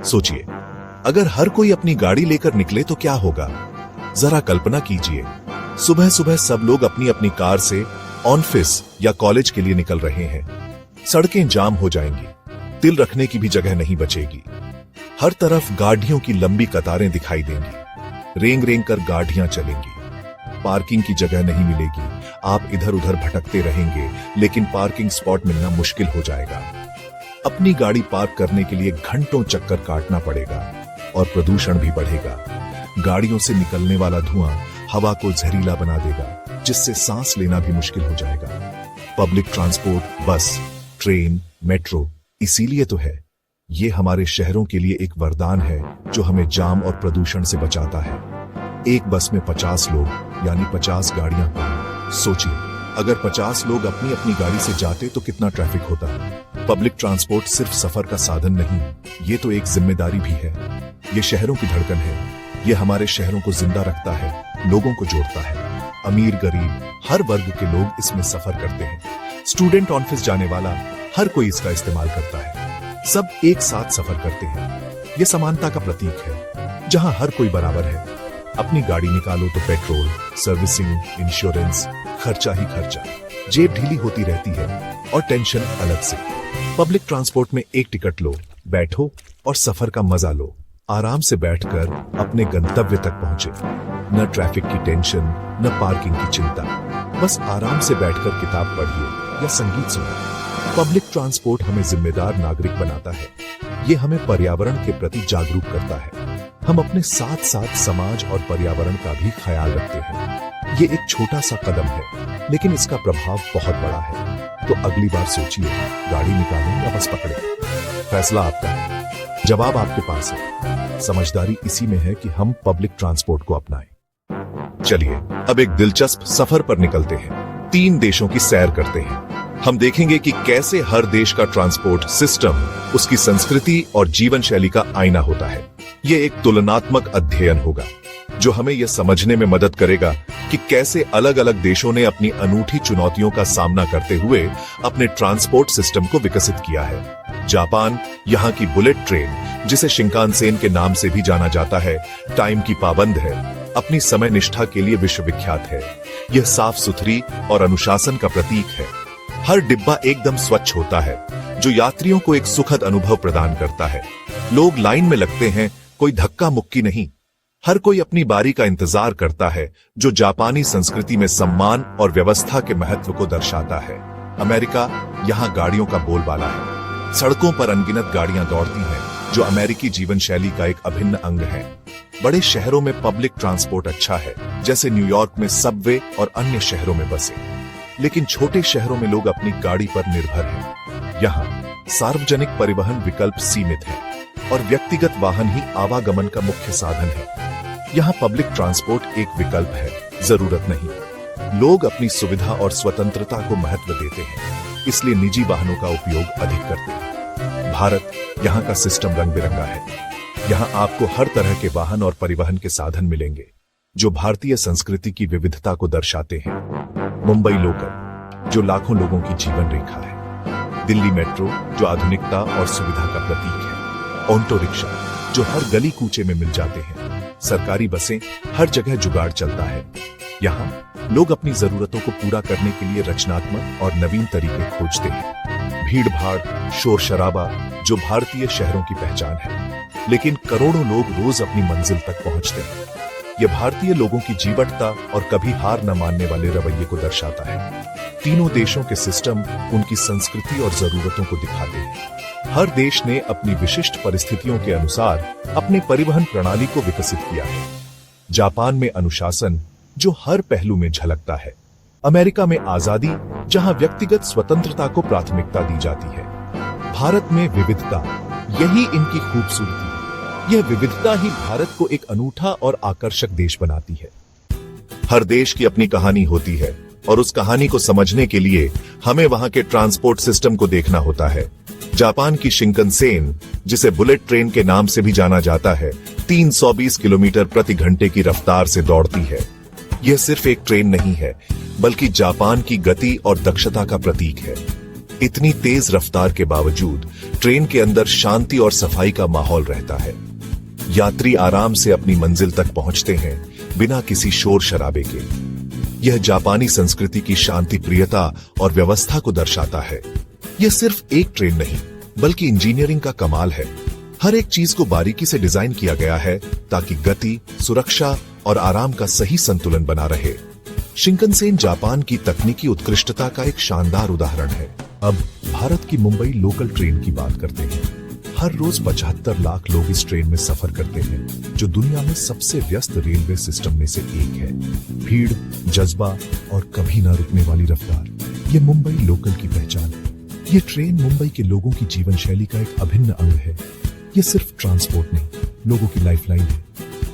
सोचिए, अगर हर कोई अपनी गाड़ी लेकर निकले तो क्या होगा। जरा कल्पना कीजिए, सुबह सुबह सब लोग अपनी अपनी कार से ऑफिस या कॉलेज के लिए निकल रहे हैं। सड़कें जाम हो जाएंगी, तिल रखने की भी जगह नहीं बचेगी। हर तरफ गाड़ियों की लंबी कतारें दिखाई देंगी, रेंग रेंग कर गाड़ियां चलेंगी। पार्किंग की जगह नहीं मिलेगी, आप इधर उधर भटकते रहेंगे, लेकिन पार्किंग स्पॉट मिलना मुश्किल हो जाएगा। अपनी गाड़ी पार्क करने के लिए घंटों चक्कर काटना पड़ेगा और प्रदूषण भी बढ़ेगा। गाड़ियों से निकलने वाला धुआं हवा को जहरीला बना देगा, जिससे सांस लेना भी मुश्किल हो जाएगा। पब्लिक ट्रांसपोर्ट, बस, ट्रेन, मेट्रो इसीलिए तो है। ये हमारे शहरों के लिए एक वरदान है जो हमें जाम और प्रदूषण से बचाता है। एक बस में 50 लोग यानी 50 गाड़ियां। सोचिए, अगर 50 लोग अपनी अपनी गाड़ी से जाते तो कितना ट्रैफिक होता। पब्लिक ट्रांसपोर्ट सिर्फ सफर का साधन नहीं, ये तो एक जिम्मेदारी भी है। ये शहरों की धड़कन है, ये हमारे शहरों को जिंदा रखता है, लोगों को जोड़ता है। अमीर गरीब हर वर्ग के लोग इसमें सफर करते हैं। स्टूडेंट ऑफिस जाने वाला हर कोई इसका इस्तेमाल करता है। सब एक साथ सफर करते हैं। ये समानता का प्रतीक है, जहां हर कोई बराबर है। अपनी गाड़ी निकालो तो पेट्रोल, सर्विसिंग, इंश्योरेंस, खर्चा ही खर्चा। जेब ढीली होती रहती है और टेंशन अलग से। पब्लिक ट्रांसपोर्ट में एक टिकट लो, बैठो और सफर का मजा लो। आराम से बैठकर अपने गंतव्य तक पहुंचे। न ट्रैफिक की टेंशन, न पार्किंग की चिंता। बस आराम से बैठकर किताब पढ़िए या संगीत सुनिए। पब्लिक ट्रांसपोर्ट हमें जिम्मेदार नागरिक बनाता है। ये हमें पर्यावरण के प्रति जागरूक करता है। हम अपने साथ साथ समाज और पर्यावरण का भी ख्याल रखते हैं। ये एक छोटा सा कदम है, लेकिन इसका प्रभाव बहुत बड़ा है। तो अगली बार सोचिए, गाड़ी निकालें या बस पकड़ें। फैसला आपका है, जवाब आपके पास है। समझदारी इसी में है कि हम पब्लिक ट्रांसपोर्ट को अपनाएं। चलिए अब एक दिलचस्प सफर पर निकलते हैं। 3 देशों की सैर करते हैं। हम देखेंगे कि कैसे हर देश का ट्रांसपोर्ट सिस्टम उसकी संस्कृति और जीवन शैली का आईना होता है। ये एक तुलनात्मक अध्ययन होगा जो हमें यह समझने में मदद करेगा कि कैसे अलग अलग देशों ने अपनी अनूठी चुनौतियों का सामना करते हुए अपने ट्रांसपोर्ट सिस्टम को विकसित किया है। जापान, यहाँ की बुलेट ट्रेन, जिसे शिंकानसेन के नाम से भी जाना जाता है, टाइम की पाबंद है, अपनी समय निष्ठा के लिए विश्वविख्यात है। यह साफ सुथरी और अनुशासन का प्रतीक है। हर डिब्बा एकदम स्वच्छ होता है, जो यात्रियों को एक सुखद अनुभव प्रदान करता है। लोग लाइन में लगते हैं, कोई धक्का मुक्की नहीं। हर कोई अपनी बारी का इंतजार करता है, जो जापानी संस्कृति में सम्मान और व्यवस्था के महत्व को दर्शाता है। अमेरिका, यहाँ गाड़ियों का बोलबाला है। सड़कों पर अनगिनत गाड़ियां दौड़ती हैं, जो अमेरिकी जीवन शैली का एक अभिन्न अंग है। बड़े शहरों में पब्लिक ट्रांसपोर्ट अच्छा है, जैसे न्यूयॉर्क में सबवे और अन्य शहरों में बसें। लेकिन छोटे शहरों में लोग अपनी गाड़ी पर निर्भर हैं। यहाँ सार्वजनिक परिवहन विकल्प सीमित है और व्यक्तिगत वाहन ही आवागमन का मुख्य साधन है। यहाँ पब्लिक ट्रांसपोर्ट एक विकल्प है, जरूरत नहीं। लोग अपनी सुविधा और स्वतंत्रता को महत्व देते हैं, इसलिए निजी वाहनों का उपयोग अधिक करते हैं। भारत, यहाँ का सिस्टम रंग बिरंगा है। यहाँ आपको हर तरह के वाहन और परिवहन के साधन मिलेंगे, जो भारतीय संस्कृति की विविधता को दर्शाते हैं। मुंबई लोकल, जो लाखों लोगों की जीवन रेखा है। दिल्ली मेट्रो, जो आधुनिकता और सुविधा का प्रतीक है। ऑटो रिक्शा, जो हर गली कूचे में मिल जाते हैं। सरकारी बसें, हर जगह जुगाड़ चलता है। यहाँ लोग अपनी जरूरतों को पूरा करने के लिए रचनात्मक और नवीन तरीके खोजते हैं। भीड़ भाड़, शोर शराबा, जो भारतीय शहरों की पहचान है, लेकिन करोड़ों लोग रोज अपनी मंजिल तक पहुंचते हैं। यह भारतीय लोगों की जीवटता और कभी हार न मानने वाले रवैये को दर्शाता है। तीनों देशों के सिस्टम उनकी संस्कृति और जरूरतों को दिखाते हैं। हर देश ने अपनी विशिष्ट परिस्थितियों के अनुसार अपने परिवहन प्रणाली को विकसित किया है। जापान में अनुशासन, जो हर पहलू में झलकता है। अमेरिका में आजादी, जहां व्यक्तिगत स्वतंत्रता को प्राथमिकता दी जाती है। भारत में विविधता, यही इनकी खूबसूरती है। यह विविधता ही भारत को एक अनूठा और आकर्षक देश बनाती है। हर देश की अपनी कहानी होती है और उस कहानी को समझने के लिए हमें वहां के ट्रांसपोर्ट सिस्टम को देखना होता है। जापान की शिंकनसेन, जिसे बुलेट ट्रेन के नाम से भी जाना जाता है, 320 किलोमीटर प्रति घंटे की रफ्तार से दौड़ती है। यह सिर्फ एक ट्रेन नहीं है, बल्कि जापान की गति और दक्षता का प्रतीक है। इतनी तेज रफ्तार के बावजूद ट्रेन के अंदर शांति और सफाई का माहौल रहता है। यात्री आराम से अपनी मंजिल तक पहुंचते हैं बिना किसी शोर शराबे के। यह जापानी संस्कृति की शांति प्रियता और व्यवस्था को दर्शाता है। यह सिर्फ एक ट्रेन नहीं बल्कि इंजीनियरिंग का कमाल है। हर एक चीज को बारीकी से डिजाइन किया गया है ताकि गति, सुरक्षा और आराम का सही संतुलन बना रहे। शिंकनसेन जापान की तकनीकी उत्कृष्टता का एक शानदार उदाहरण है। अब भारत की मुंबई लोकल ट्रेन की बात करते हैं। हर रोज 75 लाख लोग इस ट्रेन में सफर करते हैं, जो दुनिया में सबसे व्यस्त रेलवे सिस्टम में से एक है। भीड़, जज्बा और कभी ना रुकने वाली रफ्तार, ये मुंबई लोकल की पहचान है। ये ट्रेन मुंबई के लोगों की जीवन शैली का एक अभिन्न अंग है। ये सिर्फ ट्रांसपोर्ट नहीं, लोगों की लाइफलाइन है।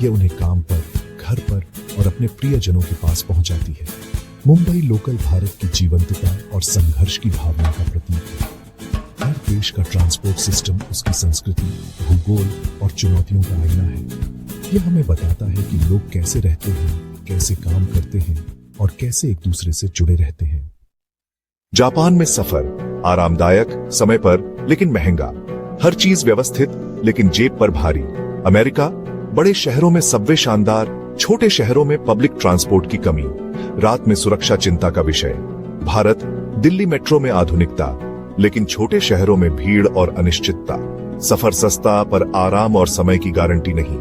ये उन्हें काम पर, घर पर और अपने प्रियजनों के पास पहुंचाती है। मुंबई लोकल भारत की जीवंतता और संघर्ष की भावना का प्रतीक है। हर देश का ट्रांसपोर्ट सिस्टम उसकी संस्कृति, भूगोल और चुनौतियों का आईना है। यह हमें बताता है कि लोग कैसे रहते हैं, कैसे काम करते हैं और कैसे एक दूसरे से जुड़े रहते हैं। जापान में सफर आरामदायक, समय पर लेकिन महंगा। हर चीज व्यवस्थित लेकिन जेब पर भारी। अमेरिका, बड़े शहरों में सबवे शानदार, छोटे शहरों में पब्लिक ट्रांसपोर्ट की कमी, रात में सुरक्षा चिंता का विषय। भारत, दिल्ली मेट्रो में आधुनिकता लेकिन छोटे शहरों में भीड़ और अनिश्चितता। सफर सस्ता पर आराम और समय की गारंटी नहीं।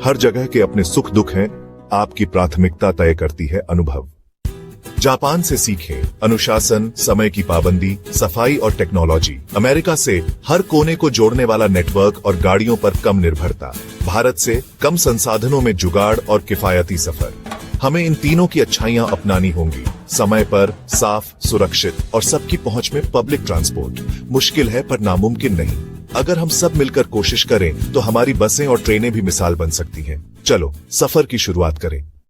हर जगह के अपने सुख दुख हैं, आपकी प्राथमिकता तय करती है अनुभव। जापान से सीखें अनुशासन, समय की पाबंदी, सफाई और टेक्नोलॉजी। अमेरिका से हर कोने को जोड़ने वाला नेटवर्क और गाड़ियों पर कम निर्भरता। भारत से कम संसाधनों में जुगाड़ और किफायती सफर। हमें इन तीनों की अच्छाइयां अपनानी होंगी। समय पर, साफ, सुरक्षित और सबकी पहुंच में पब्लिक ट्रांसपोर्ट। मुश्किल है पर नामुमकिन नहीं। अगर हम सब मिलकर कोशिश करें तो हमारी बसें और ट्रेनें भी मिसाल बन सकती हैं। चलो सफर की शुरुआत करें।